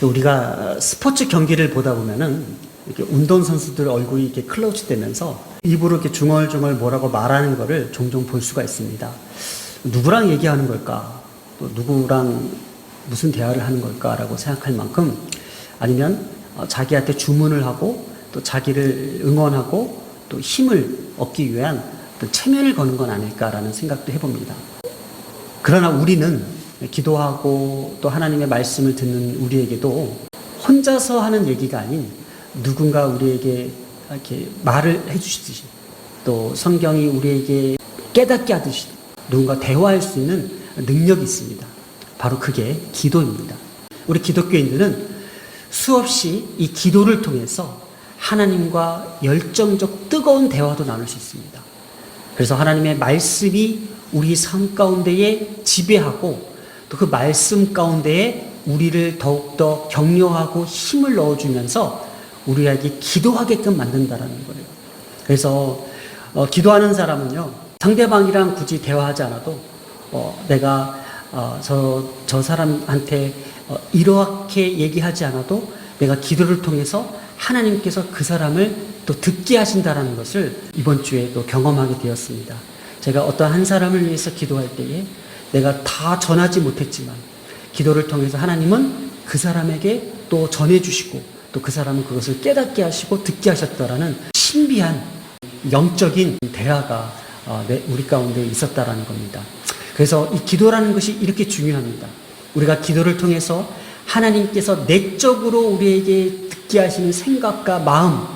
우리가 스포츠 경기를 보다 보면은 이렇게 운동선수들 얼굴이 이렇게 클로즈 되면서 입으로 이렇게 중얼중얼 뭐라고 말하는 거를 종종 볼 수가 있습니다. 누구랑 얘기하는 걸까? 또 누구랑 무슨 대화를 하는 걸까라고 생각할 만큼, 아니면 자기한테 주문을 하고 또 자기를 응원하고 또 힘을 얻기 위한 또 체면을 거는 건 아닐까라는 생각도 해봅니다. 그러나 우리는 기도하고 또 하나님의 말씀을 듣는 우리에게도 혼자서 하는 얘기가 아닌 누군가 우리에게 이렇게 말을 해주시듯이, 또 성경이 우리에게 깨닫게 하듯이 누군가 대화할 수 있는 능력이 있습니다. 바로 그게 기도입니다. 우리 기독교인들은 수없이 이 기도를 통해서 하나님과 열정적 뜨거운 대화도 나눌 수 있습니다. 그래서 하나님의 말씀이 우리 삶 가운데에 지배하고 또 그 말씀 가운데에 우리를 더욱더 격려하고 힘을 넣어주면서 우리에게 기도하게끔 만든다라는 거예요. 그래서 기도하는 사람은요, 상대방이랑 굳이 대화하지 않아도 내가 저 사람한테 이렇게 얘기하지 않아도 내가 기도를 통해서 하나님께서 그 사람을 또 듣게 하신다라는 것을 이번 주에 또 경험하게 되었습니다. 제가 어떤 한 사람을 위해서 기도할 때에 내가 다 전하지 못했지만 기도를 통해서 하나님은 그 사람에게 또 전해주시고 또 그 사람은 그것을 깨닫게 하시고 듣게 하셨다라는 신비한 영적인 대화가 우리 가운데 있었다라는 겁니다. 그래서 이 기도라는 것이 이렇게 중요합니다. 우리가 기도를 통해서 하나님께서 내적으로 우리에게 듣게 하시는 생각과 마음,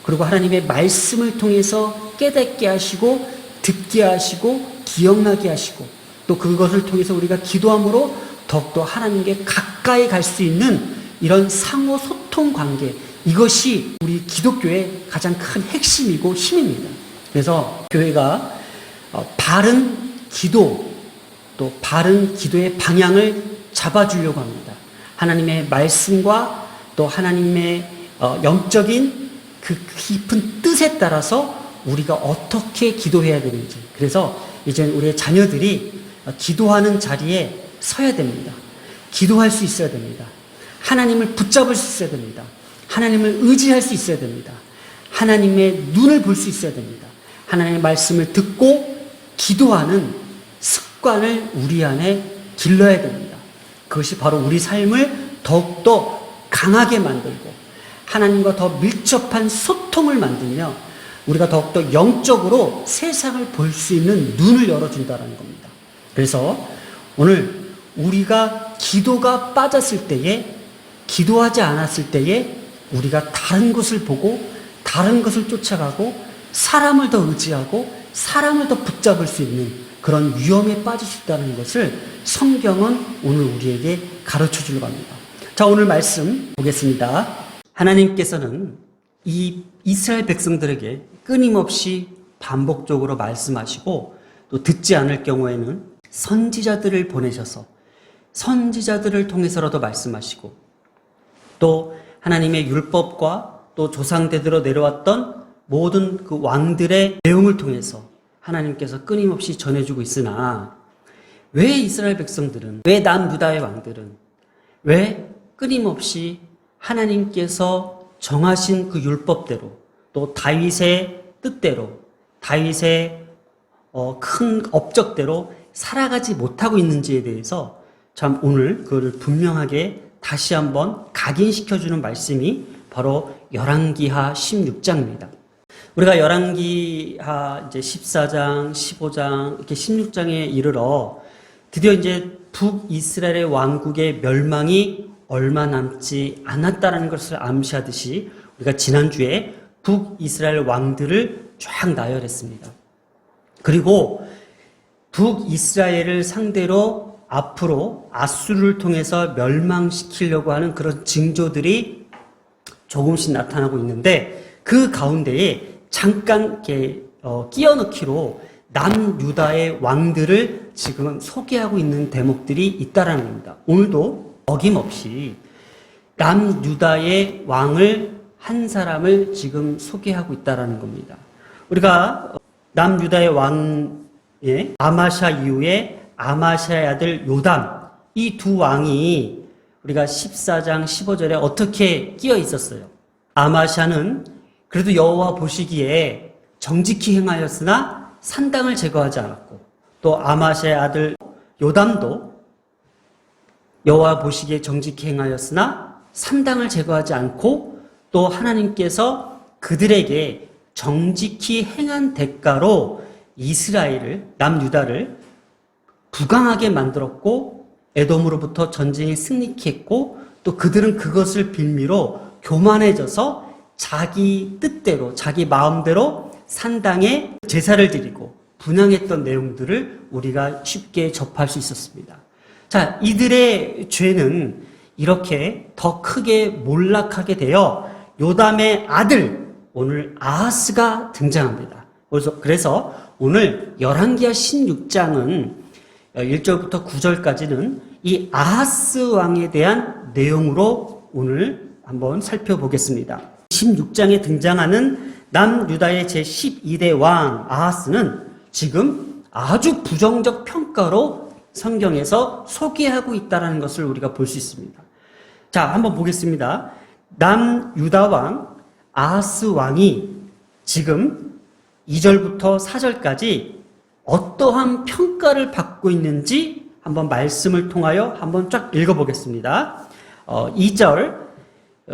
그리고 하나님의 말씀을 통해서 깨닫게 하시고 듣게 하시고 기억나게 하시고 또 그것을 통해서 우리가 기도함으로 더욱더 하나님께 가까이 갈 수 있는 이런 상호 소통 관계, 이것이 우리 기독교의 가장 큰 핵심이고 힘입니다. 그래서 교회가 바른 기도, 또 바른 기도의 방향을 잡아주려고 합니다. 하나님의 말씀과 또 하나님의 영적인 그 깊은 뜻에 따라서 우리가 어떻게 기도해야 되는지, 그래서 이제 우리의 자녀들이 기도하는 자리에 서야 됩니다. 기도할 수 있어야 됩니다. 하나님을 붙잡을 수 있어야 됩니다. 하나님을 의지할 수 있어야 됩니다. 하나님의 눈을 볼 수 있어야 됩니다. 하나님의 말씀을 듣고 기도하는 습관을 우리 안에 길러야 됩니다. 그것이 바로 우리 삶을 더욱더 강하게 만들고 하나님과 더 밀접한 소통을 만들며 우리가 더욱더 영적으로 세상을 볼 수 있는 눈을 열어준다는 겁니다. 그래서 오늘 우리가 기도가 빠졌을 때에, 기도하지 않았을 때에 우리가 다른 것을 보고 다른 것을 쫓아가고 사람을 더 의지하고 사람을 더 붙잡을 수 있는 그런 위험에 빠질 수 있다는 것을 성경은 오늘 우리에게 가르쳐 주려고 합니다. 자, 오늘 말씀 보겠습니다. 하나님께서는 이 이스라엘 백성들에게 끊임없이 반복적으로 말씀하시고 또 듣지 않을 경우에는 선지자들을 보내셔서 선지자들을 통해서라도 말씀하시고 또 하나님의 율법과 또 조상대대로 내려왔던 모든 그 왕들의 내용을 통해서 하나님께서 끊임없이 전해주고 있으나 왜 이스라엘 백성들은, 왜 남유다의 왕들은 왜 끊임없이 하나님께서 정하신 그 율법대로 또 다윗의 뜻대로 다윗의 큰 업적대로 살아가지 못하고 있는지에 대해서 참 오늘 그거를 분명하게 다시 한번 각인시켜주는 말씀이 바로 열왕기하 16장입니다. 우리가 열왕기하 이제 14장, 15장, 이렇게 16장에 이르러 드디어 이제 북이스라엘의 왕국의 멸망이 얼마 남지 않았다는 것을 암시하듯이 우리가 지난주에 북이스라엘 왕들을 쫙 나열했습니다. 그리고 북이스라엘을 상대로 앞으로 아수르를 통해서 멸망시키려고 하는 그런 징조들이 조금씩 나타나고 있는데 그 가운데에 잠깐 이렇게 끼워넣기로 남유다의 왕들을 지금 소개하고 있는 대목들이 있다라는 겁니다. 오늘도 어김없이 남유다의 왕을 한 사람을 지금 소개하고 있다라는 겁니다. 우리가 남유다의 왕의 아마샤 이후에 아마샤의 아들 요담, 이 두 왕이 우리가 14장 15절에 어떻게 끼어 있었어요? 아마샤는 그래도 여호와 보시기에 정직히 행하였으나 산당을 제거하지 않았고, 또 아마샤의 아들 요담도 여호와 보시기에 정직히 행하였으나 산당을 제거하지 않고, 또 하나님께서 그들에게 정직히 행한 대가로 이스라엘을, 남유다를 부강하게 만들었고, 에돔으로부터 전쟁에 승리케 했고, 또 그들은 그것을 빌미로 교만해져서 자기 뜻대로, 자기 마음대로 산당에 제사를 드리고 분향했던 내용들을 우리가 쉽게 접할 수 있었습니다. 자, 이들의 죄는 이렇게 더 크게 몰락하게 되어 요담의 아들, 오늘 아하스가 등장합니다. 그래서 오늘 열왕기하 16장은 1절부터 9절까지는 이 아하스 왕에 대한 내용으로 오늘 한번 살펴보겠습니다. 16장에 등장하는 남유다의 제12대 왕 아하스는 지금 아주 부정적 평가로 성경에서 소개하고 있다는 것을 우리가 볼 수 있습니다. 자, 한번 보겠습니다. 남유다 왕 아하스 왕이 지금 2절부터 4절까지 어떠한 평가를 받고 있는지 한번 말씀을 통하여 한번 쫙 읽어보겠습니다. 2절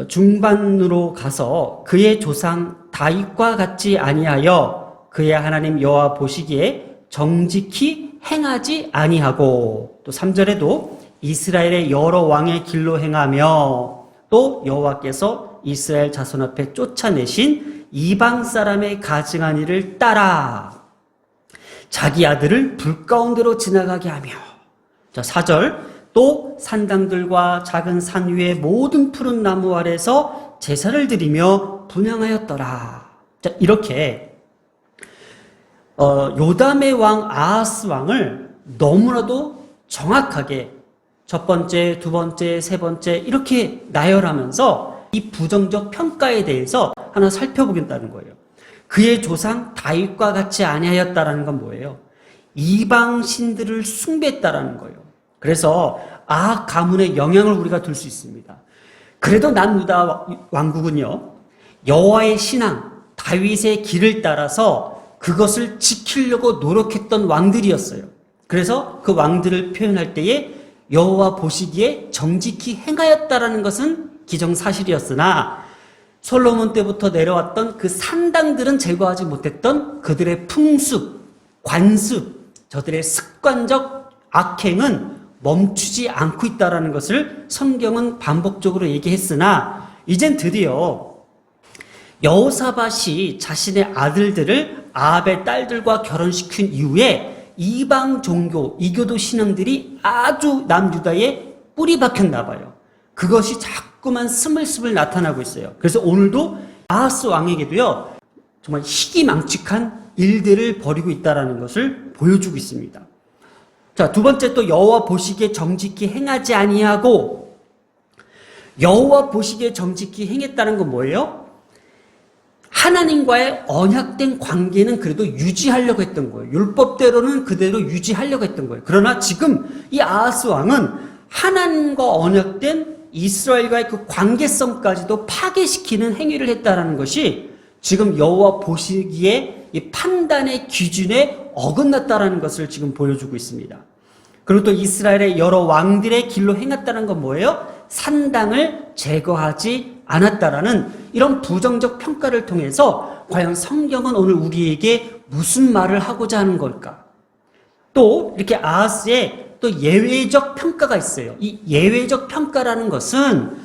중반으로 가서 그의 조상 다윗과 같지 아니하여 그의 하나님 여호와 보시기에 정직히 행하지 아니하고, 또 3절에도 이스라엘의 여러 왕의 길로 행하며, 또 여호와께서 이스라엘 자손 앞에 쫓아내신 이방 사람의 가증한 일을 따라 자기 아들을 불 가운데로 지나가게 하며. 자, 4절 또 산당들과 작은 산 위의 모든 푸른 나무 아래서 제사를 드리며 분향하였더라. 자, 이렇게 요담의 왕 아하스 왕을 너무나도 정확하게 첫 번째, 두 번째, 세 번째 이렇게 나열하면서 이 부정적 평가에 대해서 하나 살펴보겠다는 거예요. 그의 조상 다윗과 같이 아니하였다라는 건 뭐예요? 이방 신들을 숭배했다라는 거예요. 그래서 아합 가문의 영향을 우리가 둘 수 있습니다. 그래도 남유다 왕국은요, 여호와의 신앙, 다윗의 길을 따라서 그것을 지키려고 노력했던 왕들이었어요. 그래서 그 왕들을 표현할 때에 여호와 보시기에 정직히 행하였다라는 것은 기정사실이었으나 솔로몬 때부터 내려왔던 그 산당들은 제거하지 못했던 그들의 풍습, 관습, 저들의 습관적 악행은 멈추지 않고 있다는 것을 성경은 반복적으로 얘기했으나, 이젠 드디어 여호사밧이 자신의 아들들을 아합의 딸들과 결혼시킨 이후에 이방 종교, 이교도 신앙들이 아주 남유다에 뿌리 박혔나 봐요. 그것이 자꾸만 스물스물 나타나고 있어요. 그래서 오늘도 아하스 왕에게도요, 정말 희귀망측한 일들을 벌이고 있다는 것을 보여주고 있습니다. 자, 두 번째 또 여호와 보시기에 정직히 행하지 아니하고, 여호와 보시기에 정직히 행했다는 건 뭐예요? 하나님과의 언약된 관계는 그래도 유지하려고 했던 거예요. 율법대로는 그대로 유지하려고 했던 거예요. 그러나 지금 이 아하스 왕은 하나님과 언약된 이스라엘과의 그 관계성까지도 파괴시키는 행위를 했다는 것이 지금 여호와 보시기에 이 판단의 기준에 어긋났다는 것을 지금 보여주고 있습니다. 그리고 또 이스라엘의 여러 왕들의 길로 행했다는 건 뭐예요? 산당을 제거하지 않았다라는 이런 부정적 평가를 통해서 과연 성경은 오늘 우리에게 무슨 말을 하고자 하는 걸까? 또 이렇게 아하스의 또 예외적 평가가 있어요. 이 예외적 평가라는 것은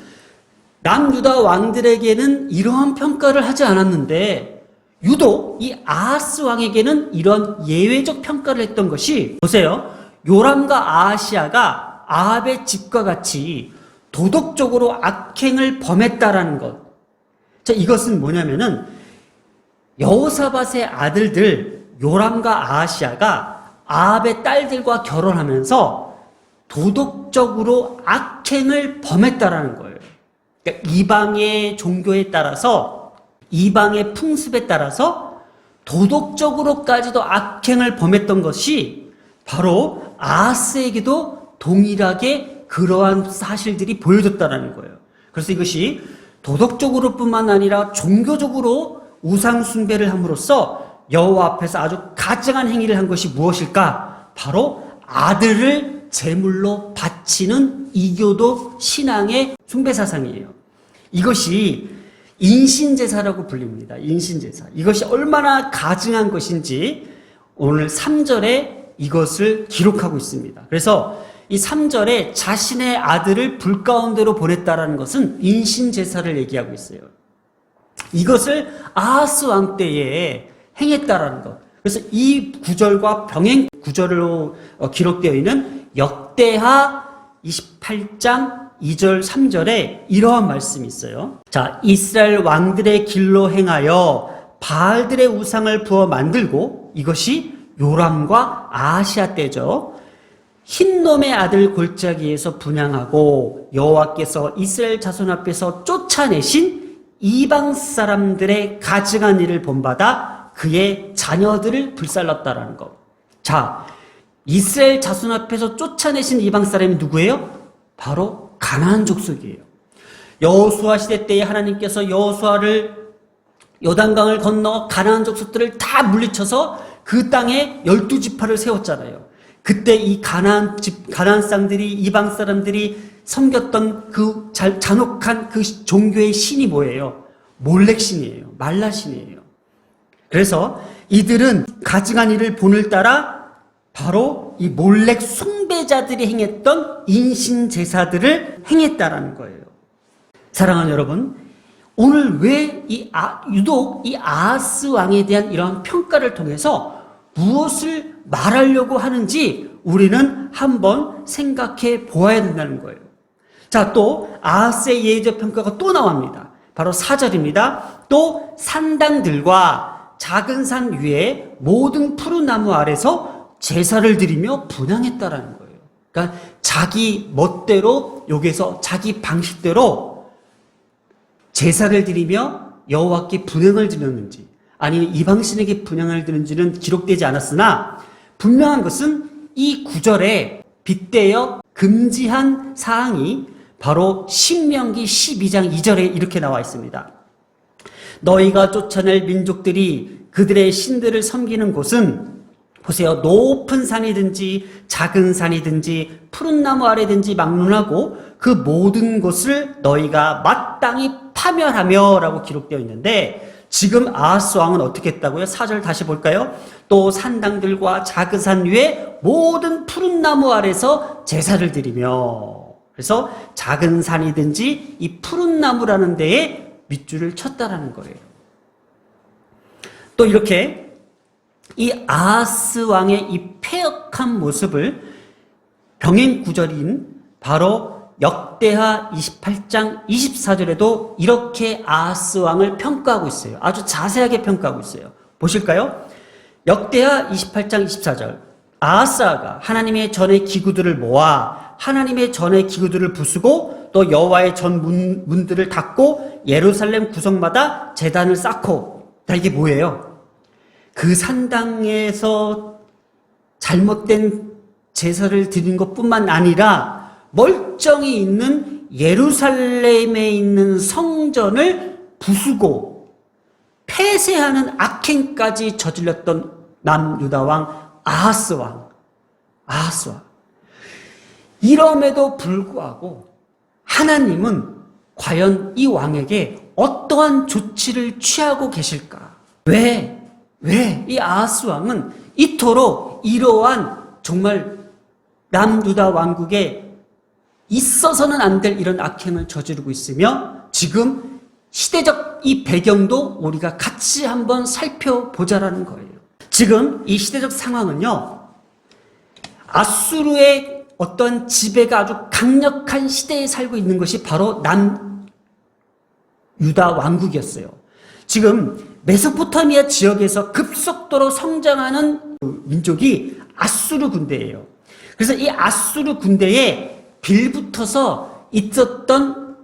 남유다 왕들에게는 이러한 평가를 하지 않았는데 유독 이 아하스 왕에게는 이런 예외적 평가를 했던 것이, 보세요. 요람과 아하시아가 아합의 집과 같이 도덕적으로 악행을 범했다라는 것. 자, 이것은 뭐냐면은 여호사밧의 아들들 요람과 아하시아가 아합의 딸들과 결혼하면서 도덕적으로 악행을 범했다라는 거예요. 그러니까 이방의 종교에 따라서, 이방의 풍습에 따라서 도덕적으로까지도 악행을 범했던 것이 바로 아하스에게도 동일하게 그러한 사실들이 보여졌다는 거예요. 그래서 이것이 도덕적으로뿐만 아니라 종교적으로 우상 숭배를 함으로써 여호와 앞에서 아주 가증한 행위를 한 것이 무엇일까? 바로 아들을 제물로 바치는 이교도 신앙의 숭배 사상이에요. 이것이 인신제사라고 불립니다. 인신제사. 이것이 얼마나 가증한 것인지 오늘 3절에 이것을 기록하고 있습니다. 그래서 이 3절에 자신의 아들을 불 가운데로 보냈다라는 것은 인신제사를 얘기하고 있어요. 이것을 아하스 왕 때에 행했다라는 것. 그래서 이 구절과 병행 구절로 기록되어 있는 역대하 28장 2절 3절에 이러한 말씀이 있어요. 자, 이스라엘 왕들의 길로 행하여 바알들의 우상을 부어 만들고, 이것이 요람과 아하시아 때죠. 흰놈의 아들 골짜기에서 분향하고 여호와께서 이스라엘 자손 앞에서 쫓아내신 이방 사람들의 가증한 일을 본받아 그의 자녀들을 불살랐다라는 것. 자, 이스라엘 자손 앞에서 쫓아내신 이방 사람이 누구예요? 바로 가나안 족속이에요. 여호수아 시대 때에 하나님께서 여호수아를 요단강을 건너 가나안 족속들을 다 물리쳐서 그 땅에 12지파를 세웠잖아요. 그때 이 가나안 쌍들이, 이방 사람들이 섬겼던 그 잔혹한 그 종교의 신이 뭐예요? 몰렉 신이에요. 말라 신이에요. 그래서 이들은 가증한 일을 본을 따라 바로 이 몰렉 숭배자들이 행했던 인신 제사들을 행했다라는 거예요. 사랑하는 여러분, 오늘 왜 유독 이 아하스 왕에 대한 이러한 평가를 통해서 무엇을 말하려고 하는지 우리는 한번 생각해 보아야 된다는 거예요. 자, 또 아하스의 예의적 평가가 또 나옵니다. 바로 4절입니다. 또 산당들과 작은 산 위에 모든 푸른 나무 아래서 제사를 드리며 분향했다라는 거예요. 그러니까 자기 멋대로, 여기서 자기 방식대로 제사를 드리며 여호와께 분향을 드렸는지 아니면 이방신에게 분향을 드렸는지는 기록되지 않았으나 분명한 것은 이 구절에 빗대어 금지한 사항이 바로 신명기 12장 2절에 이렇게 나와 있습니다. 너희가 쫓아낼 민족들이 그들의 신들을 섬기는 곳은, 보세요, 높은 산이든지 작은 산이든지 푸른 나무 아래든지 막론하고 그 모든 것을 너희가 마땅히 파멸하며 라고 기록되어 있는데, 지금 아하스 왕은 어떻게 했다고요? 4절 다시 볼까요? 또 산당들과 작은 산 위에 모든 푸른 나무 아래서 제사를 드리며, 그래서 작은 산이든지 이 푸른 나무라는 데에 밑줄을 쳤다라는 거예요. 또 이렇게 이 아하스 왕의 이 패역한 모습을 병행 구절인 바로 역대하 28장 24절에도 이렇게 아하스 왕을 평가하고 있어요. 아주 자세하게 평가하고 있어요. 보실까요? 역대하 28장 24절. 아하스가 하나님의 전의 기구들을 모아 하나님의 전의 기구들을 부수고 또 여호와의 전 문들을 닫고 예루살렘 구석마다 제단을 쌓고. 자, 이게 뭐예요? 그 산당에서 잘못된 제사를 드린 것뿐만 아니라 멀쩡히 있는 예루살렘에 있는 성전을 부수고 폐쇄하는 악행까지 저질렀던 남유다 왕 아하스 왕. 이럼에도 불구하고 하나님은 과연 이 왕에게 어떠한 조치를 취하고 계실까? 왜 이 아하스 왕은 이토록 이러한 정말 남유다 왕국에 있어서는 안 될 이런 악행을 저지르고 있으며, 지금 시대적 이 배경도 우리가 같이 한번 살펴보자라는 거예요. 지금 이 시대적 상황은요, 아수르의 어떤 지배가 아주 강력한 시대에 살고 있는 것이 바로 남유다 왕국이었어요. 지금 메소포타미아 지역에서 급속도로 성장하는 민족이 아수르 군대예요. 그래서 이 아수르 군대에 빌붙어서 있었던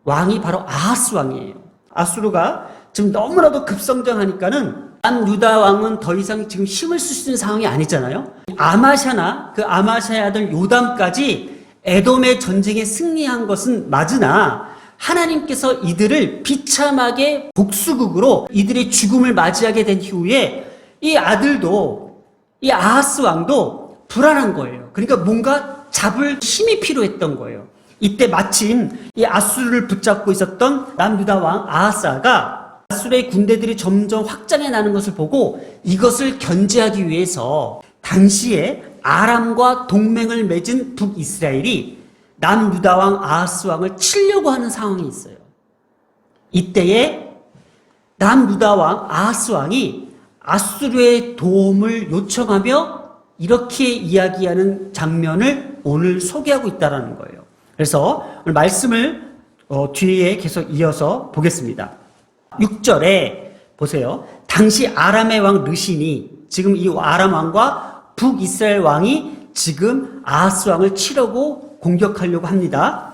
왕이 바로 아하스 왕이에요. 아수르가 지금 너무나도 급성장하니까는 남유다 왕은 더 이상 지금 힘을 쓸 수 있는 상황이 아니잖아요. 아마샤나 그 아마샤의 아들 요담까지 에돔의 전쟁에 승리한 것은 맞으나 하나님께서 이들을 비참하게 복수국으로 이들의 죽음을 맞이하게 된 이후에 이 아들도, 이 아하스 왕도 불안한 거예요. 그러니까 뭔가 잡을 힘이 필요했던 거예요. 이때 마침 이 아수르를 붙잡고 있었던 남유다 왕 아하스가 아수르의 군대들이 점점 확장해 나는 것을 보고 이것을 견제하기 위해서 당시에 아람과 동맹을 맺은 북이스라엘이 남유다 왕 아하스 왕을 치려고 하는 상황이 있어요. 이때에 남유다 왕 아하스 왕이 아수르의 도움을 요청하며 이렇게 이야기하는 장면을 오늘 소개하고 있다는 거예요. 그래서 오늘 말씀을 뒤에 계속 이어서 보겠습니다. 6절에 보세요. 당시 아람의 왕 르신이, 지금 이 아람 왕과 북이스라엘 왕이 지금 아하스 왕을 치려고 공격하려고 합니다.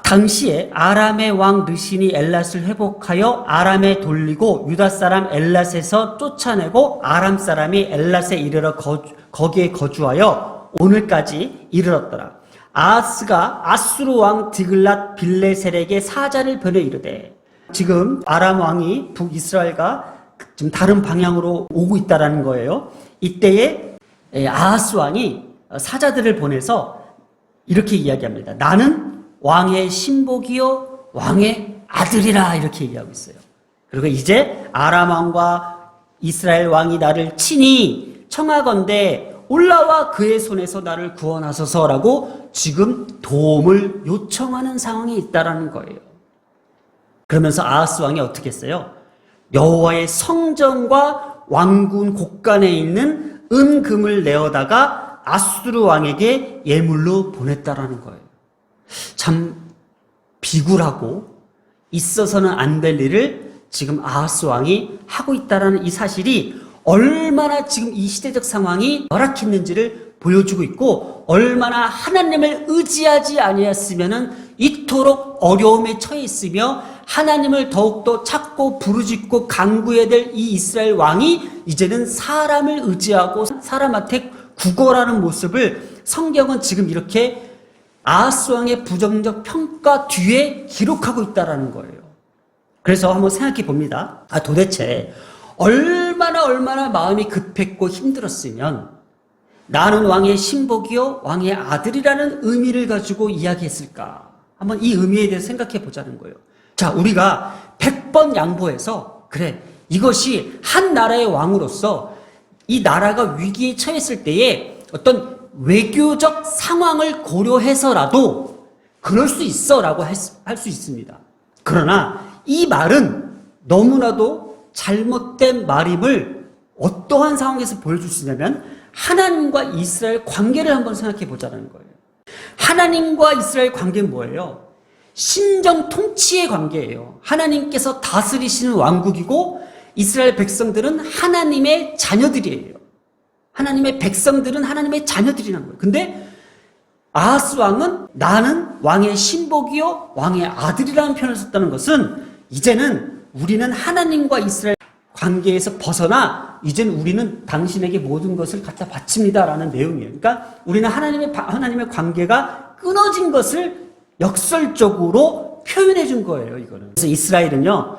당시에 아람의 왕 르신이 엘랏을 회복하여 아람에 돌리고 유다 사람 엘랏에서 쫓아내고 아람 사람이 엘랏에 이르러 거기에 거주하여 오늘까지 이르렀더라. 아하스가 아수르 왕 디글랏 빌레셀에게 사자를 보내 이르되, 지금 아람 왕이 북이스라엘과 지금 다른 방향으로 오고 있다라는 거예요. 이때에 아하스 왕이 사자들을 보내서 이렇게 이야기합니다. 나는 왕의 신복이요 왕의 아들이라, 이렇게 얘기하고 있어요. 그리고 이제 아람 왕과 이스라엘 왕이 나를 치니 청하건대 올라와 그의 손에서 나를 구원하소서라고 지금 도움을 요청하는 상황이 있다라는 거예요. 그러면서 아하스 왕이 어떻게 했어요? 여호와의 성전과 왕궁 곳간에 있는 은금을 내어다가 아수르 왕에게 예물로 보냈다라는 거예요. 참 비굴하고 있어서는 안 될 일을 지금 아하스 왕이 하고 있다라는 이 사실이 얼마나 지금 이 시대적 상황이 열악했는지를 보여주고 있고, 얼마나 하나님을 의지하지 아니했으면은 이토록 어려움에 처해 있으며 하나님을 더욱더 찾고 부르짖고 간구해야 될 이 이스라엘 왕이 이제는 사람을 의지하고 사람한테 구걸하는 모습을 성경은 지금 이렇게 아하스 왕의 부정적 평가 뒤에 기록하고 있다라는 거예요. 그래서 한번 생각해 봅니다. 도대체 얼마나 마음이 급했고 힘들었으면 나는 왕의 신복이요 왕의 아들이라는 의미를 가지고 이야기했을까? 한번 이 의미에 대해서 생각해 보자는 거예요. 자, 우리가 100번 양보해서 그래, 이것이 한 나라의 왕으로서 이 나라가 위기에 처했을 때에 어떤 외교적 상황을 고려해서라도 그럴 수 있어라고 할 수 있습니다. 그러나 이 말은 너무나도 잘못된 말임을 어떠한 상황에서 보여줄 수 있냐면 하나님과 이스라엘 관계를 한번 생각해 보자는 거예요. 하나님과 이스라엘 관계는 뭐예요? 신정 통치의 관계예요. 하나님께서 다스리시는 왕국이고 이스라엘 백성들은 하나님의 자녀들이에요. 하나님의 백성들은 하나님의 자녀들이라는 거예요. 근데 아하스 왕은 나는 왕의 신복이요 왕의 아들이라는 표현을 썼다는 것은 이제는 우리는 하나님과 이스라엘 관계에서 벗어나 이제는 우리는 당신에게 모든 것을 갖다 바칩니다라는 내용이에요. 그러니까 우리는 하나님의 관계가 끊어진 것을 역설적으로 표현해 준 거예요, 이거는. 그래서 이스라엘은요,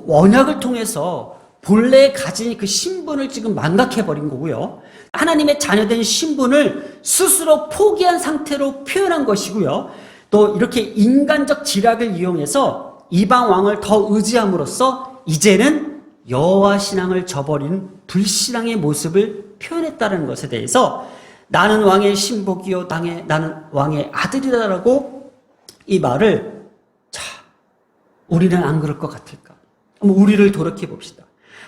언약을 통해서 본래 가진 그 신분을 지금 망각해 버린 거고요. 하나님의 자녀된 신분을 스스로 포기한 상태로 표현한 것이고요. 또 이렇게 인간적 지략을 이용해서 이방 왕을 더 의지함으로써 이제는 여호와 신앙을 저버린 불신앙의 모습을 표현했다는 것에 대해서 나는 왕의 신복이요 나는 왕의 아들이다라고 이 말을, 자, 우리는 안 그럴 것 같을까? 한번 우리를 돌이켜 봅시다.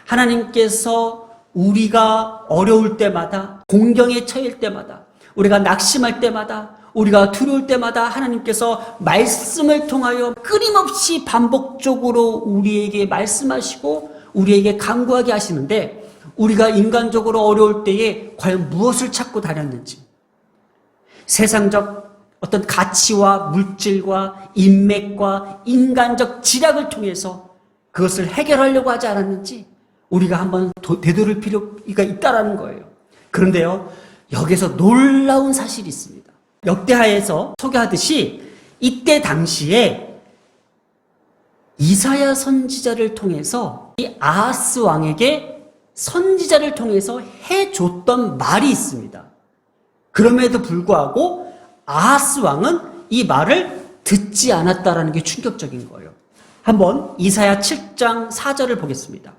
하나님께서 우리가 어려울 때마다, 공경에 처할 때마다, 우리가 낙심할 때마다, 우리가 두려울 때마다 하나님께서 말씀을 통하여 끊임없이 반복적으로 우리에게 말씀하시고 우리에게 간구하게 하시는데, 우리가 인간적으로 어려울 때에 과연 무엇을 찾고 다녔는지, 세상적 어떤 가치와 물질과 인맥과 인간적 지략을 통해서 그것을 해결하려고 하지 않았는지 우리가 한번 되돌릴 필요가 있다라는 거예요. 그런데요, 여기서 놀라운 사실이 있습니다. 역대하에서 소개하듯이 이때 당시에 이사야 선지자를 통해서 이 아하스 왕에게 선지자를 통해서 해줬던 말이 있습니다. 그럼에도 불구하고 아하스 왕은 이 말을 듣지 않았다라는 게 충격적인 거예요. 한번 이사야 7장 4절을 보겠습니다.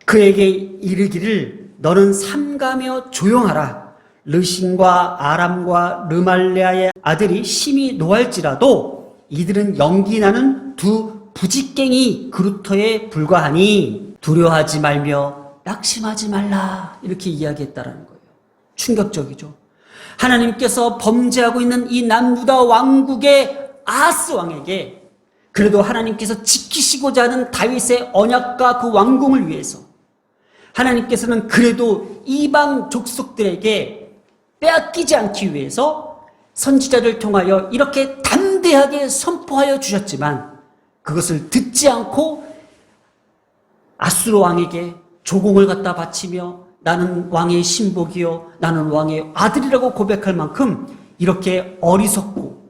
그에게 이르기를 너는 삼가며 조용하라. 르신과 아람과 르말레아의 아들이 심히 노할지라도 이들은 연기나는 두 부직갱이 그루터에 불과하니 두려워하지 말며 낙심하지 말라. 이렇게 이야기했다라는 거예요. 충격적이죠. 하나님께서 범죄하고 있는 이 남유다 왕국의 아하스 왕에게 그래도 하나님께서 지키시고자 하는 다윗의 언약과 그 왕궁을 위해서 하나님께서는 그래도 이방 족속들에게 빼앗기지 않기 위해서 선지자를 통하여 이렇게 담대하게 선포하여 주셨지만 그것을 듣지 않고 아수르 왕에게 조공을 갖다 바치며 나는 왕의 신복이요 나는 왕의 아들이라고 고백할 만큼 이렇게 어리석고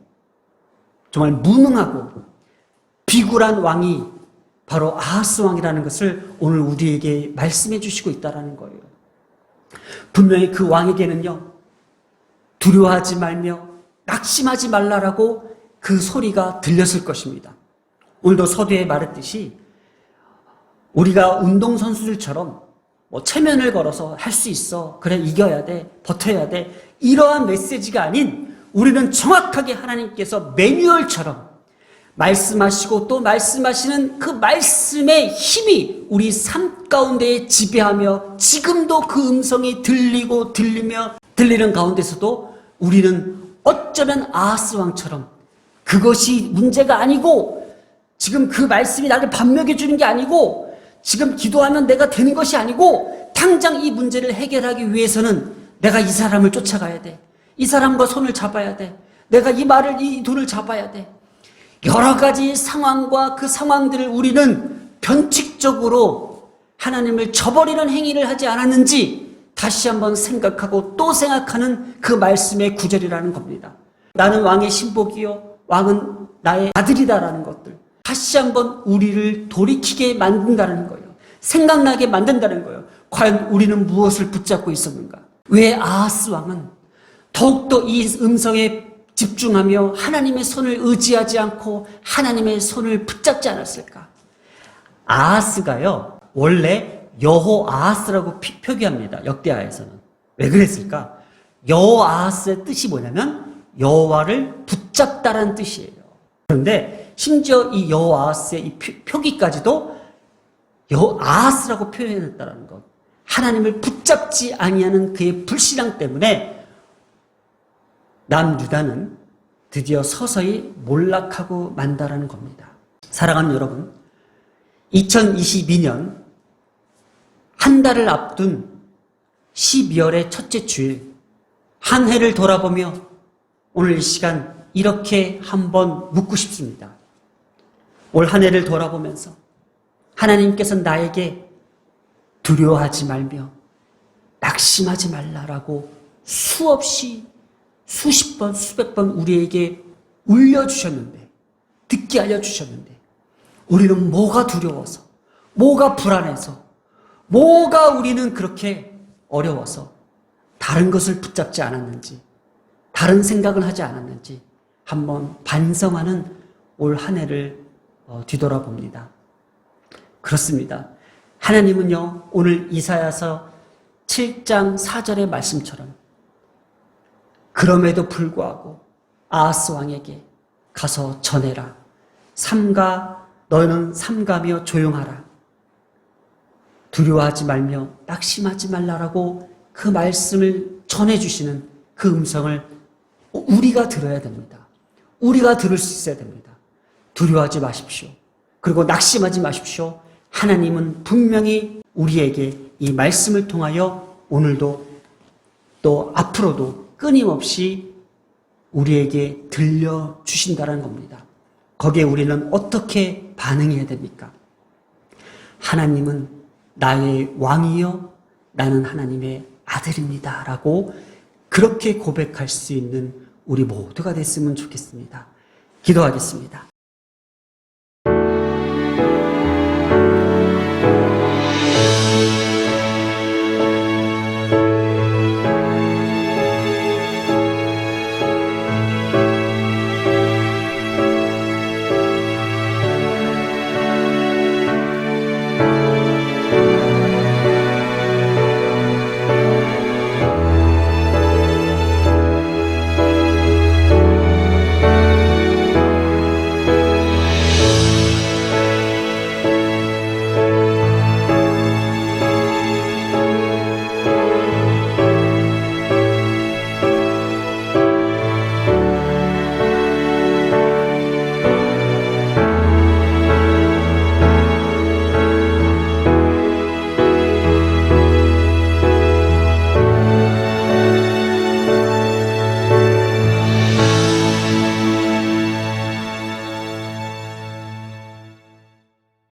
정말 무능하고 비굴한 왕이 바로 아하스 왕이라는 것을 오늘 우리에게 말씀해 주시고 있다는 거예요. 분명히 그 왕에게는요 두려워하지 말며 낙심하지 말라라고 그 소리가 들렸을 것입니다. 오늘도 서두에 말했듯이 우리가 운동선수들처럼 체면을 걸어서 할 수 있어. 그래, 이겨야 돼. 버텨야 돼. 이러한 메시지가 아닌 우리는 정확하게 하나님께서 매뉴얼처럼 말씀하시고 또 말씀하시는 그 말씀의 힘이 우리 삶 가운데에 지배하며 지금도 그 음성이 들리고 들리는 가운데서도 우리는 어쩌면 아하스 왕처럼 그것이 문제가 아니고 지금 그 말씀이 나를 반명해 주는 게 아니고 지금 기도하면 내가 되는 것이 아니고 당장 이 문제를 해결하기 위해서는 내가 이 사람을 쫓아가야 돼. 이 사람과 손을 잡아야 돼. 내가 이 돈을 잡아야 돼. 여러 가지 상황과 그 상황들을 우리는 변칙적으로 하나님을 저버리는 행위를 하지 않았는지 다시 한번 생각하고 또 생각하는 그 말씀의 구절이라는 겁니다. 나는 왕의 신복이요 왕은 나의 아들이다라는 것들 다시 한번 우리를 돌이키게 만든다는 거예요. 생각나게 만든다는 거예요. 과연 우리는 무엇을 붙잡고 있었는가? 왜 아하스 왕은 더욱더 이 음성에 집중하며 하나님의 손을 의지하지 않고 하나님의 손을 붙잡지 않았을까? 아하스가요 원래 여호아하스라고 표기합니다. 역대하에서는. 왜 그랬을까? 여호아하스의 뜻이 뭐냐면 여호와를 붙잡다라는 뜻이에요. 그런데 심지어 이 여호아하스의 이 표기까지도 여호아하스라고 표현했다는 것. 하나님을 붙잡지 아니하는 그의 불신앙 때문에 남유다는 드디어 서서히 몰락하고 만다라는 겁니다. 사랑하는 여러분, 2022년 한 달을 앞둔 12월의 첫째 주일 한 해를 돌아보며 오늘 이 시간 이렇게 한번 묻고 싶습니다. 올 한 해를 돌아보면서 하나님께서 나에게 두려워하지 말며 낙심하지 말라라고 수없이 수십 번, 수백 번 우리에게 울려주셨는데, 듣게 알려주셨는데, 우리는 뭐가 두려워서, 뭐가 불안해서, 뭐가 우리는 그렇게 어려워서 다른 것을 붙잡지 않았는지, 다른 생각을 하지 않았는지 한번 반성하는 올 한 해를 뒤돌아봅니다. 그렇습니다. 하나님은요, 오늘 이사야서 7장 4절의 말씀처럼 그럼에도 불구하고 아하스 왕에게 가서 전해라. 너는 삼가며 조용하라. 두려워하지 말며 낙심하지 말라라고 그 말씀을 전해주시는 그 음성을 우리가 들어야 됩니다. 우리가 들을 수 있어야 됩니다. 두려워하지 마십시오. 그리고 낙심하지 마십시오. 하나님은 분명히 우리에게 이 말씀을 통하여 오늘도 또 앞으로도 끊임없이 우리에게 들려주신다는 겁니다. 거기에 우리는 어떻게 반응해야 됩니까? 하나님은 나의 왕이요 나는 하나님의 아들입니다 라고 그렇게 고백할 수 있는 우리 모두가 됐으면 좋겠습니다. 기도하겠습니다.